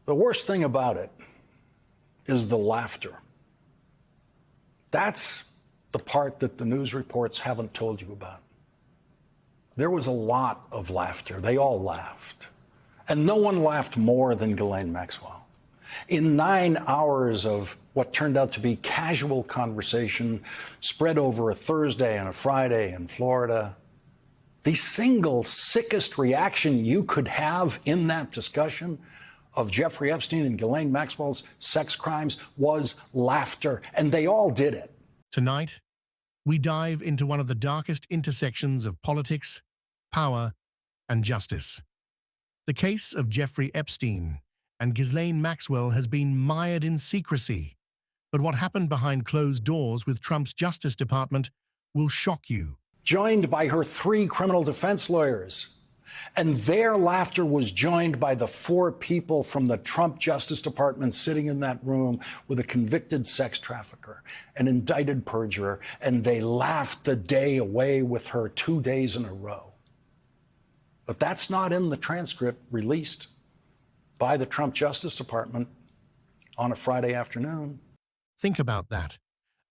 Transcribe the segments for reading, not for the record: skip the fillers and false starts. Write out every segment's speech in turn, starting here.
The worst thing about it is the laughter. That's the part that the news reports haven't told you about. There was a lot of laughter. They all laughed. And no one laughed more than Ghislaine Maxwell. In 9 hours of what turned out to be casual conversation spread over a Thursday and a Friday in Florida, the single sickest reaction you could have in that discussion of Jeffrey Epstein and Ghislaine Maxwell's sex crimes was laughter, and they all did it. Tonight, we dive into one of the darkest intersections of politics, power, and justice. The case of Jeffrey Epstein and Ghislaine Maxwell has been mired in secrecy, but what happened behind closed doors with Trump's Justice Department will shock you. Joined by her 3 criminal defense lawyers, and their laughter was joined by the 4 people from the Trump Justice Department sitting in that room with a convicted sex trafficker, an indicted perjurer, and they laughed the day away with her 2 days in a row. But that's not in the transcript released by the Trump Justice Department on a Friday afternoon. Think about that.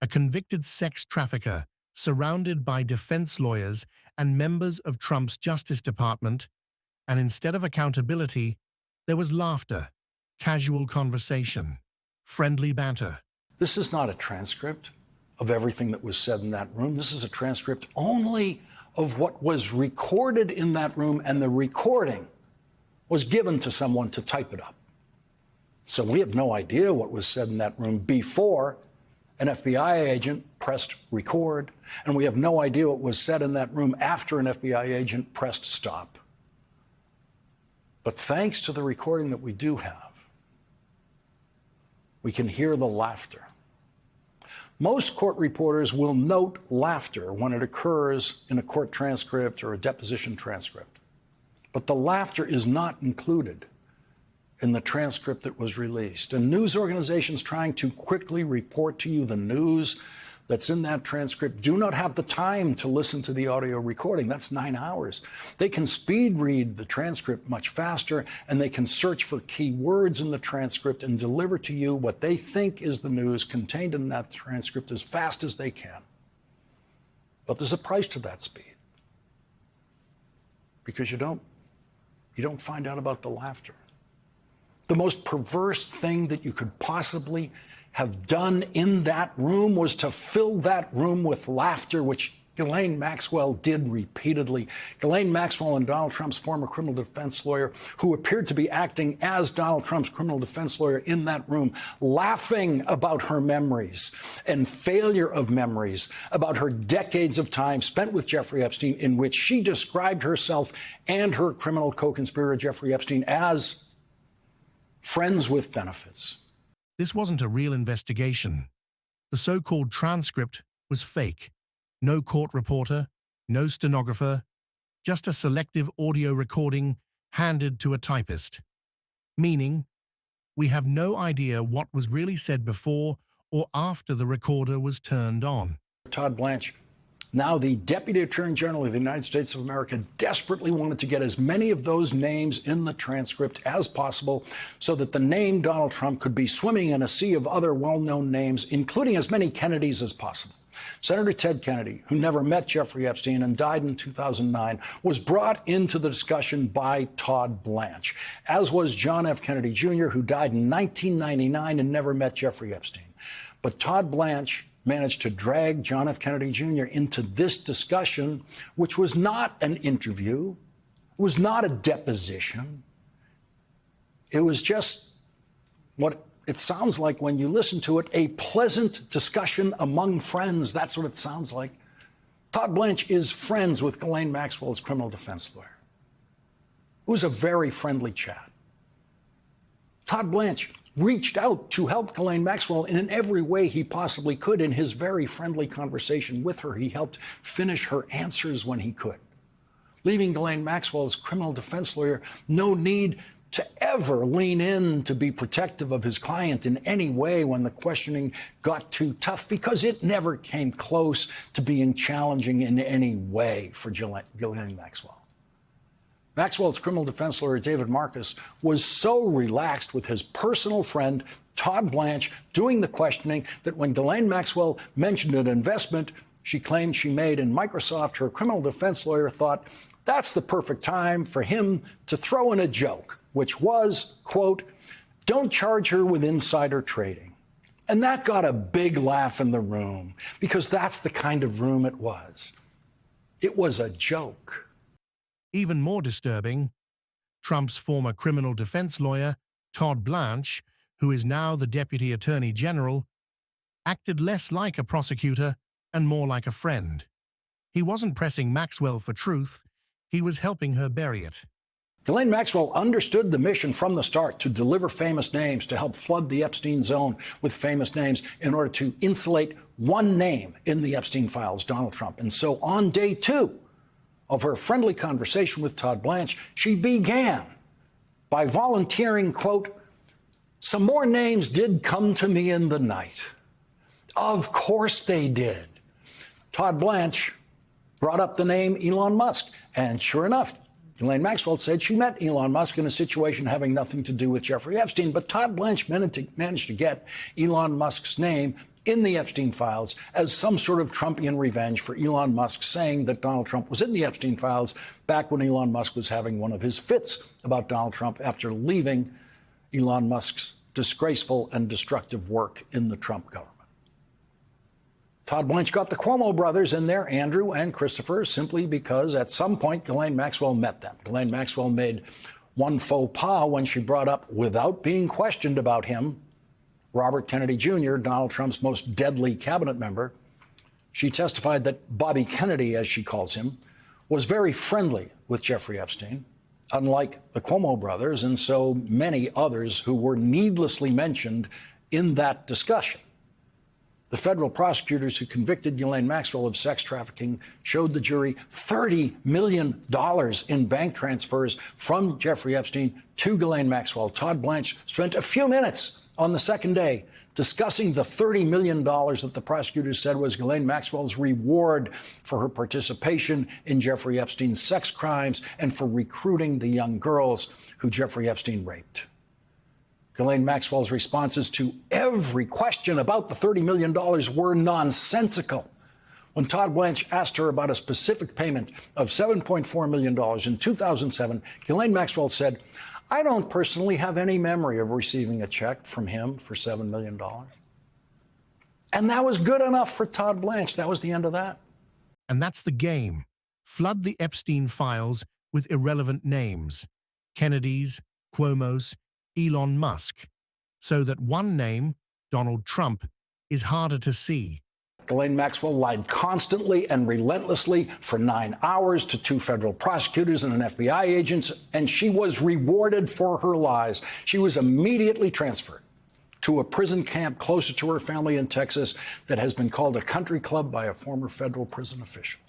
A convicted sex trafficker surrounded by defense lawyers and members of Trump's Justice Department, and instead of accountability, there was laughter, casual conversation, friendly banter. This is not a transcript of everything that was said in that room. This is a transcript only of what was recorded in that room, and the recording was given to someone to type it up. So we have no idea what was said in that room before an FBI agent pressed record, and we have no idea what was said in that room after an FBI agent pressed stop. But thanks to the recording that we do have, we can hear the laughter. Most court reporters will note laughter when it occurs in a court transcript or a deposition transcript. But the laughter is not included in the transcript that was released. And news organizations trying to quickly report to you the news that's in that transcript do not have the time to listen to the audio recording. That's 9 hours. They can speed read the transcript much faster, and they can search for key words in the transcript and deliver to you what they think is the news contained in that transcript as fast as they can. But there's a price to that speed, because you don't find out about the laughter. The most perverse thing that you could possibly have done in that room was to fill that room with laughter, which Ghislaine Maxwell did repeatedly. Ghislaine Maxwell and Donald Trump's former criminal defense lawyer, who appeared to be acting as Donald Trump's criminal defense lawyer in that room, laughing about her memories and failure of memories, about her decades of time spent with Jeffrey Epstein, in which she described herself and her criminal co-conspirator Jeffrey Epstein as friends with benefits. This wasn't a real investigation. The so-called transcript was fake. No court reporter, no stenographer, just a selective audio recording handed to a typist. Meaning, we have no idea what was really said before or after the recorder was turned on. Todd Blanche, now the Deputy Attorney General of the United States of America, desperately wanted to get as many of those names in the transcript as possible so that the name Donald Trump could be swimming in a sea of other well-known names, including as many Kennedys as possible. Senator Ted Kennedy, who never met Jeffrey Epstein and died in 2009, was brought into the discussion by Todd Blanche, as was John F. Kennedy Jr., who died in 1999 and never met Jeffrey Epstein. But Todd Blanche managed to drag John F. Kennedy Jr. into this discussion, which was not an interview, was not a deposition. It was just what it sounds like when you listen to it, a pleasant discussion among friends. That's what it sounds like. Todd Blanche is friends with Ghislaine Maxwell's criminal defense lawyer. It was a very friendly chat. Todd Blanche reached out to help Ghislaine Maxwell in every way he possibly could. In his very friendly conversation with her, he helped finish her answers when he could, leaving Ghislaine Maxwell's criminal defense lawyer no need to ever lean in to be protective of his client in any way when the questioning got too tough, because it never came close to being challenging in any way for Ghislaine Maxwell. Maxwell's criminal defense lawyer, David Marcus, was so relaxed with his personal friend, Todd Blanche, doing the questioning that when Ghislaine Maxwell mentioned an investment she claimed she made in Microsoft, her criminal defense lawyer thought that's the perfect time for him to throw in a joke, which was, quote, "Don't charge her with insider trading." And that got a big laugh in the room, because that's the kind of room it was. It was a joke. Even more disturbing, Trump's former criminal defense lawyer, Todd Blanche, who is now the Deputy Attorney General, acted less like a prosecutor and more like a friend. He wasn't pressing Maxwell for truth, he was helping her bury it. Ghislaine Maxwell understood the mission from the start to deliver famous names, to help flood the Epstein zone with famous names in order to insulate one name in the Epstein files, Donald Trump. And so on day 2 of her friendly conversation with Todd Blanche, she began by volunteering, quote, "Some more names did come to me in the night." Of course they did. Todd Blanche brought up the name Elon Musk. And sure enough, Ghislaine Maxwell said she met Elon Musk in a situation having nothing to do with Jeffrey Epstein. But Todd Blanche managed to get Elon Musk's name in the Epstein files as some sort of Trumpian revenge for Elon Musk saying that Donald Trump was in the Epstein files back when Elon Musk was having one of his fits about Donald Trump after leaving Elon Musk's disgraceful and destructive work in the Trump government. Todd Blanche got the Cuomo brothers in there, Andrew and Christopher, simply because at some point Ghislaine Maxwell met them. Ghislaine Maxwell made one faux pas when she brought up, without being questioned about him, Robert Kennedy Jr., Donald Trump's most deadly cabinet member. She testified that Bobby Kennedy, as she calls him, was very friendly with Jeffrey Epstein, unlike the Cuomo brothers and so many others who were needlessly mentioned in that discussion. The federal prosecutors who convicted Ghislaine Maxwell of sex trafficking showed the jury $30 million in bank transfers from Jeffrey Epstein to Ghislaine Maxwell. Todd Blanche spent a few minutes on the second day discussing the $30 million that the prosecutors said was Ghislaine Maxwell's reward for her participation in Jeffrey Epstein's sex crimes and for recruiting the young girls who Jeffrey Epstein raped. Ghislaine Maxwell's responses to every question about the $30 million were nonsensical. When Todd Blanche asked her about a specific payment of $7.4 million in 2007, Ghislaine Maxwell said, "I don't personally have any memory of receiving a check from him for $7 million. And that was good enough for Todd Blanche. That was the end of that. And that's the game. Flood the Epstein files with irrelevant names, Kennedys, Cuomos, Elon Musk, so that one name, Donald Trump, is harder to see. Ghislaine Maxwell lied constantly and relentlessly for 9 hours to 2 federal prosecutors and an FBI agent, and she was rewarded for her lies. She was immediately transferred to a prison camp closer to her family in Texas that has been called a country club by a former federal prison official.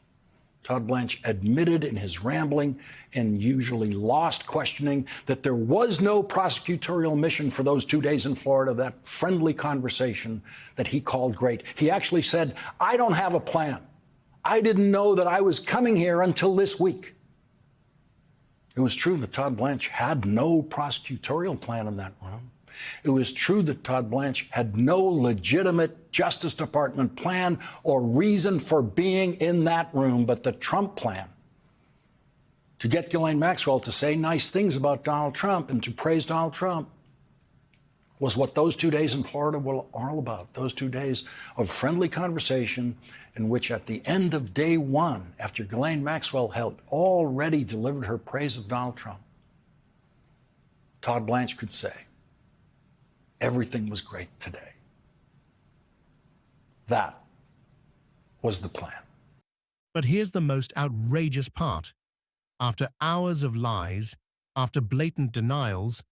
Todd Blanche admitted in his rambling and usually lost questioning that there was no prosecutorial mission for those 2 days in Florida, that friendly conversation that he called great. He actually said, "I don't have a plan. I didn't know that I was coming here until this week." It was true that Todd Blanche had no prosecutorial plan in that room. It was true that Todd Blanche had no legitimate Justice Department plan or reason for being in that room, but the Trump plan to get Ghislaine Maxwell to say nice things about Donald Trump and to praise Donald Trump was what those 2 days in Florida were all about. Those 2 days of friendly conversation in which at the end of day 1, after Ghislaine Maxwell had already delivered her praise of Donald Trump, Todd Blanche could say, "Everything was great today." That was the plan. But here's the most outrageous part. After hours of lies, after blatant denials,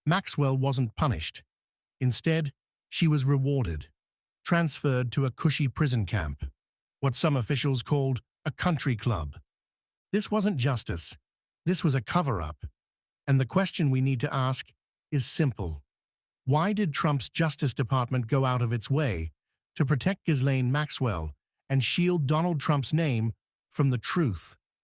Maxwell wasn't punished. Instead, she was rewarded, transferred to a cushy prison camp, what some officials called a country club. This wasn't justice. This was a cover-up. And the question we need to ask is simple. Why did Trump's Justice Department go out of its way to protect Ghislaine Maxwell and shield Donald Trump's name from the truth?